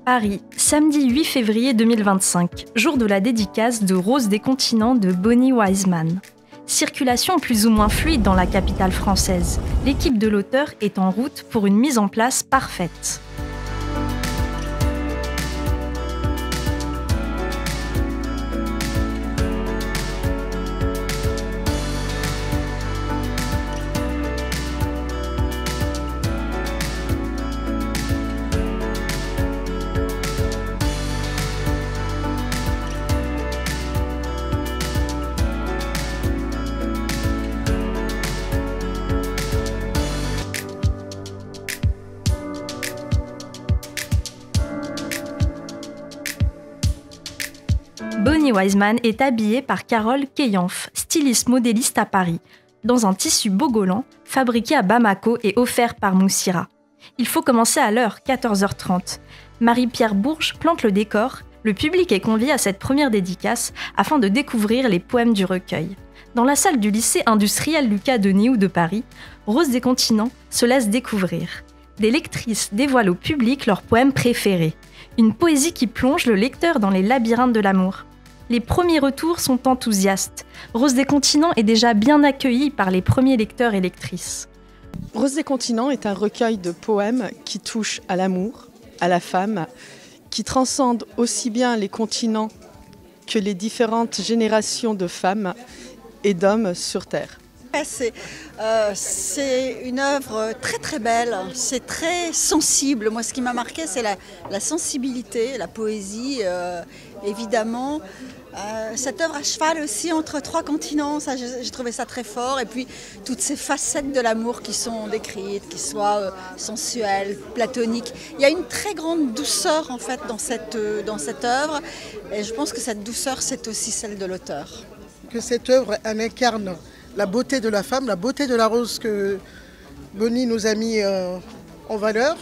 Paris, samedi 8 février 2025, jour de la dédicace de Rose des continents de Bonnie Wiseman. Circulation plus ou moins fluide dans la capitale française, l'équipe de l'auteur est en route pour une mise en place parfaite. Bonnie Wiseman est habillée par Carole Keyanf, styliste modéliste à Paris, dans un tissu bogolan fabriqué à Bamako et offert par Moussira. Il faut commencer à l'heure, 14h30. Marie-Pierre Bourges plante le décor, le public est convié à cette première dédicace afin de découvrir les poèmes du recueil. Dans la salle du lycée industriel Lucas Denisou de Paris, Rose des continents se laisse découvrir. Des lectrices dévoilent au public leurs poèmes préférés. Une poésie qui plonge le lecteur dans les labyrinthes de l'amour. Les premiers retours sont enthousiastes. Rose des continents est déjà bien accueillie par les premiers lecteurs et lectrices. Rose des continents est un recueil de poèmes qui touche à l'amour, à la femme, qui transcende aussi bien les continents que les différentes générations de femmes et d'hommes sur Terre. C'est une œuvre très très belle, c'est très sensible. Moi ce qui m'a marqué c'est la sensibilité, la poésie évidemment. Cette œuvre à cheval aussi entre trois continents, j'ai trouvé ça très fort. Et puis toutes ces facettes de l'amour qui sont décrites, qui soient sensuelles, platoniques. Il y a une très grande douceur en fait dans cette œuvre. Et je pense que cette douceur c'est aussi celle de l'auteur. Que cette œuvre elle incarne la beauté de la femme, la beauté de la rose que Bonnie nous a mis en valeur.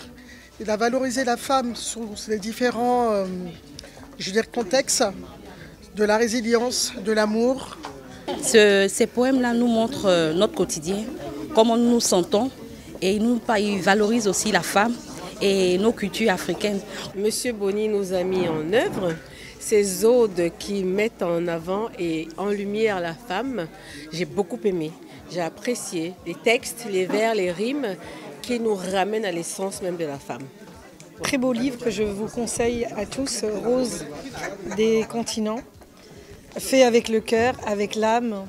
Il a valorisé la femme sous les différents contextes, de la résilience, de l'amour. Ces poèmes-là nous montrent notre quotidien, comment nous nous sentons, et ils valorisent aussi la femme et nos cultures africaines. Monsieur Bonnie nous a mis en œuvre ces odes qui mettent en avant et en lumière la femme. J'ai beaucoup aimé, j'ai apprécié les textes, les vers, les rimes qui nous ramènent à l'essence même de la femme. Très beau livre que je vous conseille à tous, Rose des continents, fait avec le cœur, avec l'âme,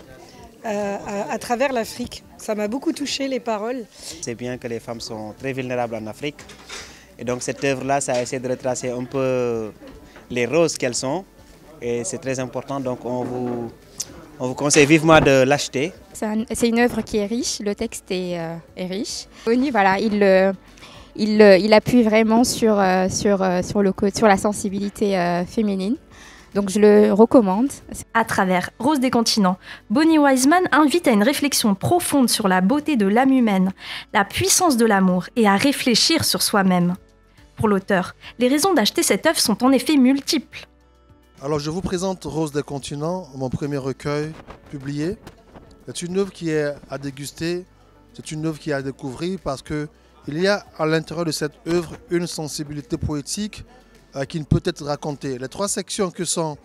à travers l'Afrique. Ça m'a beaucoup touché les paroles. C'est bien que les femmes sont très vulnérables en Afrique. Et donc cette œuvre-là, ça essaie de retracer un peu les roses qu'elles sont. Et c'est très important, donc on vous conseille vivement de l'acheter. C'est une œuvre qui est riche, le texte est riche. Bonnie, voilà, il appuie vraiment sur la sensibilité féminine. Donc je le recommande. À travers Rose des continents, Bonnie Wiseman invite à une réflexion profonde sur la beauté de l'âme humaine, la puissance de l'amour et à réfléchir sur soi-même. Pour l'auteur, les raisons d'acheter cette œuvre sont en effet multiples. Alors je vous présente Rose des continents, mon premier recueil publié. C'est une œuvre qui est à déguster, c'est une œuvre qui est à découvrir parce qu'il y a à l'intérieur de cette œuvre une sensibilité poétique qui ne peut être racontée. Les trois sections que sont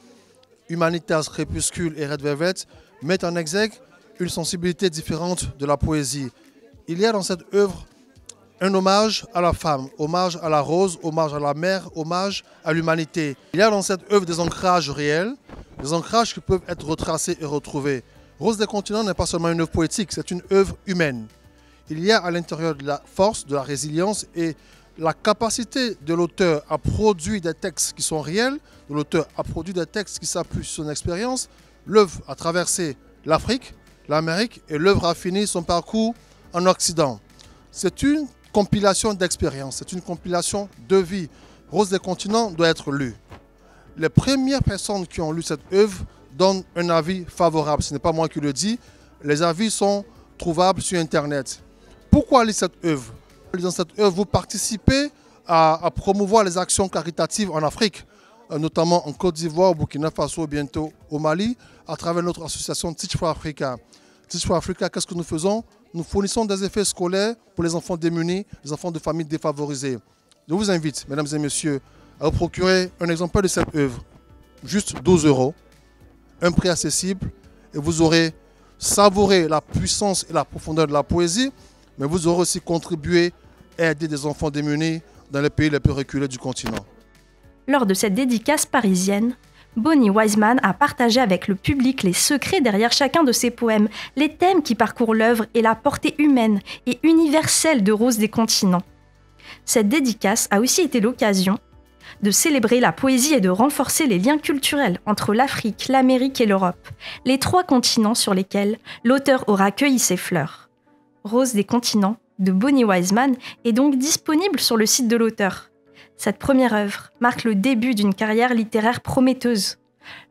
Humanitas, Crépuscule et Red Velvet mettent en exergue une sensibilité différente de la poésie. Il y a dans cette œuvre un hommage à la femme, hommage à la rose, hommage à la mer, hommage à l'humanité. Il y a dans cette œuvre des ancrages réels, des ancrages qui peuvent être retracés et retrouvés. Rose des continents n'est pas seulement une œuvre poétique, c'est une œuvre humaine. Il y a à l'intérieur de la force, de la résilience et la capacité de l'auteur à produire des textes qui sont réels, de l'auteur à produire des textes qui s'appuient sur son expérience. L'œuvre a traversé l'Afrique, l'Amérique et l'œuvre a fini son parcours en Occident. C'est une compilation d'expériences, c'est une compilation de vie. Rose des continents doit être lue. Les premières personnes qui ont lu cette œuvre donnent un avis favorable. Ce n'est pas moi qui le dis. Les avis sont trouvables sur Internet. Pourquoi lire cette œuvre? Dans cette œuvre, vous participez à promouvoir les actions caritatives en Afrique, notamment en Côte d'Ivoire, au Burkina Faso, bientôt au Mali, à travers notre association Teach for Africa. Teach for Africa, qu'est-ce que nous faisons? Nous fournissons des effets scolaires pour les enfants démunis, les enfants de familles défavorisées. Je vous invite, mesdames et messieurs, à vous procurer un exemplaire de cette œuvre. Juste 12 €, un prix accessible, et vous aurez savouré la puissance et la profondeur de la poésie, mais vous aurez aussi contribué à aider des enfants démunis dans les pays les plus reculés du continent. Lors de cette dédicace parisienne, Bonnie Wiseman a partagé avec le public les secrets derrière chacun de ses poèmes, les thèmes qui parcourent l'œuvre et la portée humaine et universelle de Rose des continents. Cette dédicace a aussi été l'occasion de célébrer la poésie et de renforcer les liens culturels entre l'Afrique, l'Amérique et l'Europe, les 3 continents sur lesquels l'auteur aura cueilli ses fleurs. Rose des continents de Bonnie Wiseman est donc disponible sur le site de l'auteur. Cette première œuvre marque le début d'une carrière littéraire prometteuse.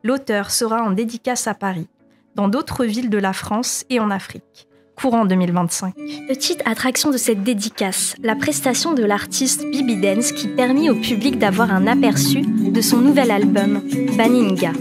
L'auteur sera en dédicace à Paris, dans d'autres villes de la France et en Afrique, courant 2025. Petite attraction de cette dédicace, la prestation de l'artiste Bibi Dance qui permit au public d'avoir un aperçu de son nouvel album, Baninga.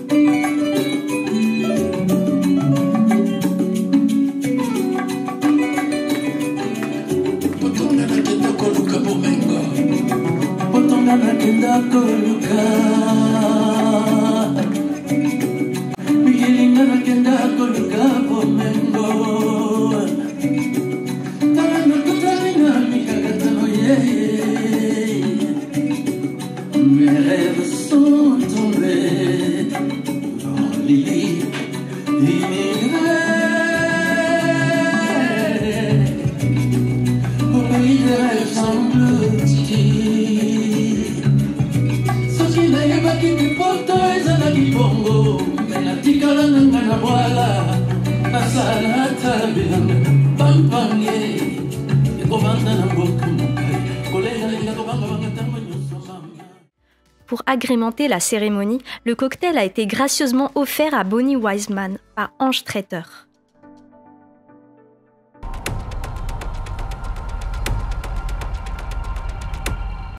Mes rêves sont tombés dans les lits immigrés au pays des rêves semble-t-il. Soki na yebaki pipoto ezalaki bongo me natikala nanga na bwala nasala ata bilanga pampange ekovanda na mboka mokai kolengalenga kobangabanga ntango nyonso mama. Pour agrémenter la cérémonie, le cocktail a été gracieusement offert à Bonnie Wiseman par Ange Traiteur.